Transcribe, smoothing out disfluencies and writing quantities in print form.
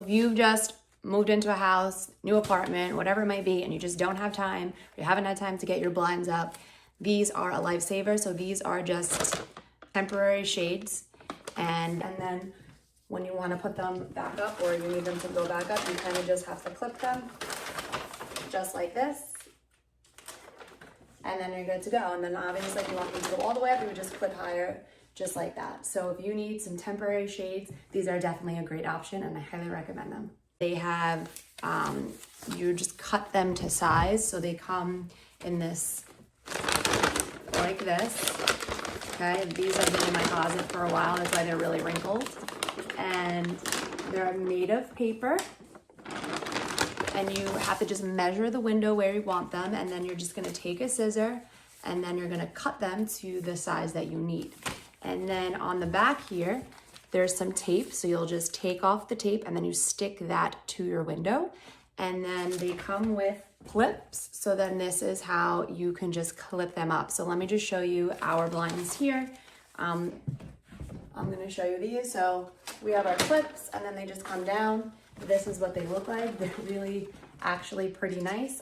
If you just moved into a house, new apartment, whatever it might be, and you just don't have time, you haven't had time to get your blinds up, these are a lifesaver. So these are just temporary shades. And then when you want to put them back up or you need them to go back up, you kind of just have to clip them just like this. And then you're good to go. And then obviously if you want them to go all the way up, you would just clip higher, just like that. So if you need some temporary shades, these are definitely a great option and I highly recommend them. They have, you just cut them to size. So they come in this, like this. Okay, these have been in my closet for a while. That's why they're really wrinkled. And they're made of paper. And you have to just measure the window where you want them. And then you're just gonna take a scissor and then you're gonna cut them to the size that you need. And then on the back here, there's some tape. So you'll just take off the tape and then you stick that to your window. And then they come with clips. So then this is how you can just clip them up. So let me just show you our blinds here. I'm gonna show you these. So we have our clips and then they just come down. This is what they look like. They're really actually pretty nice.